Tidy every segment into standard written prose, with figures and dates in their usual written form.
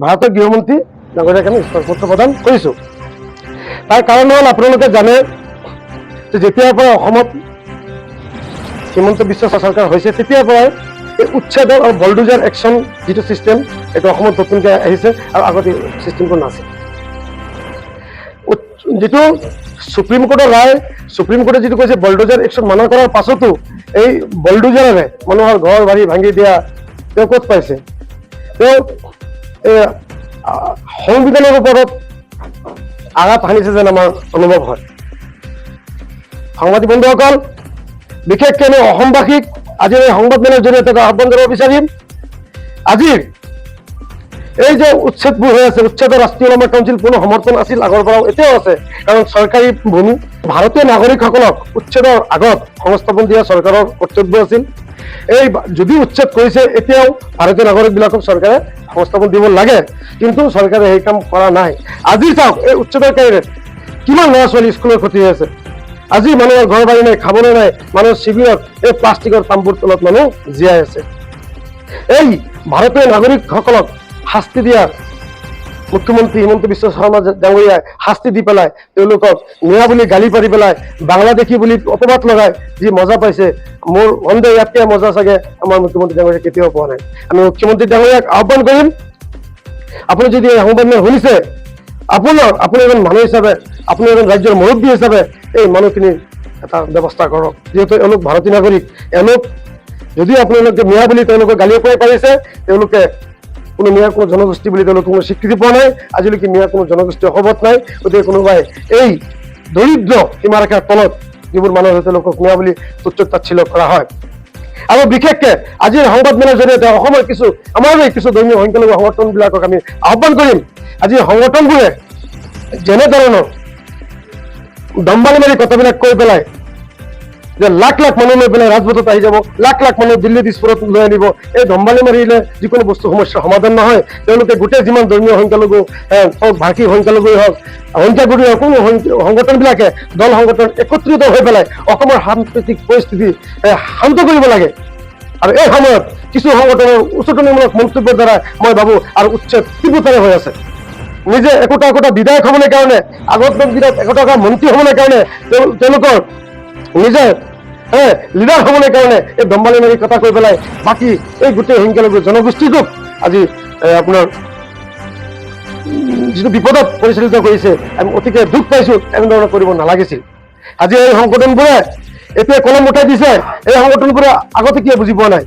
ভাৰতৰ গৃহমন্ত্ৰী ডাঙৰীয়াক আমি ইস্তফাপত্ৰ প্ৰদান কৰিছোঁ। তাৰ কাৰণ হ'ল আপোনালোকে জানে যে যেতিয়াৰ পৰা অসমত হিমন্ত বিশ্ব চৰকাৰ হৈছে তেতিয়াৰ পৰাই এই উচ্ছেদৰ আৰু বলডোজাৰ একশ্যন যিটো ছিষ্টেম এইটো অসমত নতুনকৈ আহিছে আৰু আগতে ছিষ্টেমটো নাছিল। যিটো সুপ্ৰিম কোৰ্টৰ ৰায়, সুপ্ৰিম কোৰ্টে যিটো কৈছে বলডোজাৰ একশ্যন মানা কৰাৰ পাছতো এই বলডোজাৰেৰে মানুহৰ ঘৰ বাৰী ভাঙি দিয়া তেওঁ ক'ত পাইছে? তেওঁ সংবিধানৰ ওপৰত আঘাত সানিছে যেন আমাৰ অনুভৱ হয়। সাংবাদিক বন্ধুসকল, বিশেষকৈ আমি অসমবাসীক আজিৰ এই সংবাদমেলৰ জৰিয়তে আহ্বান কৰিব বিচাৰিম, আজিৰ এই যে উচ্ছেদবোৰ হৈ আছে, উচ্ছেদৰ ৰাষ্ট্ৰীয় ওলামা কাউন্সিল কোনো সমৰ্থন আছিল, আগৰ পৰাও এতিয়াও আছে, কাৰণ চৰকাৰী ভূমি ভাৰতীয় নাগৰিকসকলক উচ্ছেদৰ আগত সংস্থাপন দিয়া চৰকাৰৰ কৰ্তব্য আছিল। এই যদি উচ্ছেদ কৰিছে এতিয়াও ভাৰতীয় নাগৰিকবিলাকক চৰকাৰে সংস্থাপন দিব লাগে, কিন্তু চৰকাৰে সেই কাম কৰা নাই। আজি চাওক এই উচ্ছেদৰ কাৰণে কিমান ল'ৰা ছোৱালী স্কুলৰ ক্ষতি হৈ আছে। আজি মানুহৰ ঘৰ বাৰী নাই, খাবলৈ নাই, মানুহৰ শিবিৰত এই প্লাষ্টিকৰ তাম্বুৰ তলত মানুহ জীয়াই আছে। এই ভাৰতীয় নাগৰিকসকলক শাস্তি দিয়াৰ মুখ্যমন্ত্ৰী হিমন্ত বিশ্ব শৰ্মা ডাঙৰীয়াই শাস্তি দি পেলাই তেওঁলোকক মিয়া বুলি গালি পাৰি পেলাই বাংলাদেশী বুলি অপবাদ লগাই যি মজা পাইছে, মোৰ সন্দেহ ইয়াতকৈ মজা চাগে আমাৰ মুখ্যমন্ত্ৰী ডাঙৰীয়াই কেতিয়াও পোৱা নাই। আমি মুখ্যমন্ত্ৰী ডাঙৰীয়াক আহ্বান কৰিম, আপুনি যদি এই সংবাদমেল শুনিছে, আপুনি এজন মানুহ হিচাপে, আপুনি এজন ৰাজ্যৰ মুৰব্বী হিচাপে এই মানুহখিনিৰ এটা ব্যৱস্থা কৰক। যিহেতু এওঁলোক ভাৰতীয় নাগৰিক, এওঁলোক যদি আপোনালোকে মিয়া বুলি তেওঁলোকক গালি পাৰি পাৰিছে, তেওঁলোকে কোনো মিয়াৰ কোনো জনগোষ্ঠী বুলি তেওঁলোকে কোনো স্বীকৃতি পোৱা নাই। আজিলৈকে মিয়াৰ কোনো জনগোষ্ঠীৰ অসমত নাই। গতিকে কোনোবাই এই দৰিদ্ৰ সীমাৰেখাৰ তলত যিবোৰ মানুহ আছে তেওঁলোকক মিয়া বুলি তুচ্ছ তাচ্ছিল্য কৰা হয়। আৰু বিশেষকৈ আজিৰ সংবাদমেলৰ জৰিয়তে অসমৰ আমাৰ কিছু ধৰ্মীয় সংখ্যালঘু সংগঠনবিলাকক আমি আহ্বান কৰিম, আজি সংগঠনবোৰে যেনেধৰণৰ দম্বালি মাৰি কথাবিলাক কৈ পেলাই যে লাখ লাখ মানুহ লৈ পেলাই ৰাজপথত আহি যাব, লাখ লাখ মানুহ দিল্লী দিছপুৰত লৈ আনিব, এই দম্বালি মাৰিলে যিকোনো বস্তু সমস্যাৰ সমাধান নহয়। তেওঁলোকে গোটেই যিমান ধৰ্মীয় সংখ্যালঘু হওক, ভাষিক সংখ্যালঘুই হওক, সংখ্যাগুৰুৱে হওক, কোনো সংগঠনবিলাকে দল সংগঠন একত্ৰিত হৈ পেলাই অসমৰ সাম্প্ৰতিক পৰিস্থিতি শান্ত কৰিব লাগে। আৰু এই সময়ত কিছু সংগঠনৰ উচতনিমূলক মন্তব্যৰ দ্বাৰা মই ভাবোঁ আৰু উচ্ছেদ তীব্ৰতাৰে হৈ আছে। নিজে একোটা বিধায়ক হ'বলৈ কাৰণে, আগত বিধায়ক একোটা মন্ত্ৰী হ'বলৈ কাৰণে, তেওঁলোকৰ নিজে লিডাৰ হ'বলৈ কাৰণে এই দম্বালি মাৰি কথা কৈ পেলাই বাকী এই গোটেই সংখ্যালঘু জনগোষ্ঠীটোক আজি আপোনাৰ যিটো বিপদত পৰিচালিত কৰিছে, আমি অতিকে দুখ পাইছোঁ। এনেধৰণৰ কৰিব নালাগিছিল। আজি এই সংগঠনবোৰে এতিয়া কলম উঠাই দিছে, এই সংগঠনবোৰে আগতে কিয় বুজি পোৱা নাই?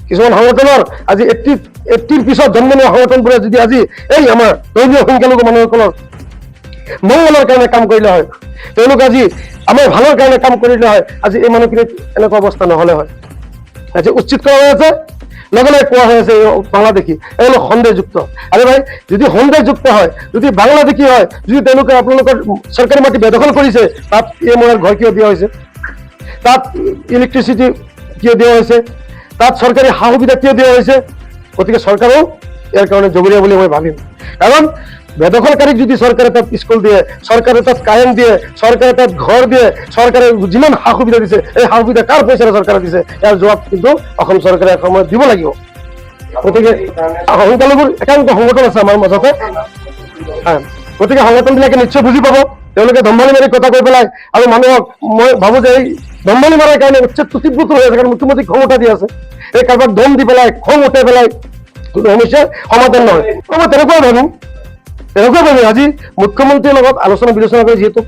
কিছুমান সংগঠনৰ আজি 80ৰ পিছত জন্ম লোৱা সংগঠনবোৰে যদি আজি এই আমাৰ ধৰ্মীয় সংখ্যালঘু মানুহসকলৰ মংগলৰ কাৰণে কাম কৰিলে হয়, তেওঁলোক আজি আমাৰ ভালৰ কাৰণে কাম কৰিলে হয়, আজি এই মানুহখিনিত এনেকুৱা অৱস্থা নহ'লে হয়। আজি উচিত কৰা হৈ আছে, লগে লগে কোৱা হৈ আছে বাংলাদেশী, এওঁলোক সন্দেহযুক্ত। আৰে ভাই, যদি সন্দেহযুক্ত হয়, যদি বাংলাদেশী হয়, যদি তেওঁলোকে আপোনালোকৰ চৰকাৰী মাটি বেদখল কৰিছে, তাত মোৰ ঘৰ কিয় দিয়া হৈছে? তাত ইলেক্ট্ৰিচিটি কিয় দিয়া হৈছে? তাত চৰকাৰী সা সুবিধা কিয় দিয়া হৈছে? গতিকে চৰকাৰেও ইয়াৰ কাৰণে জগৰীয়া বুলি মই ভাবিম। কাৰণ বেদখলকাৰীক যদি চৰকাৰে তাত স্কুল দিয়ে, চৰকাৰে তাত কাৰেণ্ট দিয়ে, চৰকাৰে তাত ঘৰ দিয়ে, চৰকাৰে যিমান সা সুবিধা দিছে, এই সা সুবিধা কাৰ পইচাৰে চৰকাৰে দিছে? ইয়াৰ জবাব কিন্তু অসম চৰকাৰে এসময়ত দিব লাগিব। গতিকে সংখ্যালঘুৰ একাংশ সংগঠন আছে আমাৰ মাজতে, গতিকে সংগঠনবিলাকে নিশ্চয় বুজি পাব। তেওঁলোকে দম্বালি মাৰি কথা কৈ পেলাই আৰু মানুহক মই ভাবোঁ যে এই দম্বালি মাৰাৰ কাৰণে উচ্ছেদটো তীব্ৰত হৈ আছে, কাৰণ মুখ্যমন্ত্ৰীক খং উঠাই দি আছে। এই কাৰোবাক দম দি পেলাই খং উঠাই পেলাই কোনো সমস্যাৰ সমাধান নহয়। মই তেনেকুৱাই ভাবোঁ আজি মুখ্যমন্ত্ৰীৰ লগত আলোচনা বিলোচনা কৰি যিহেতু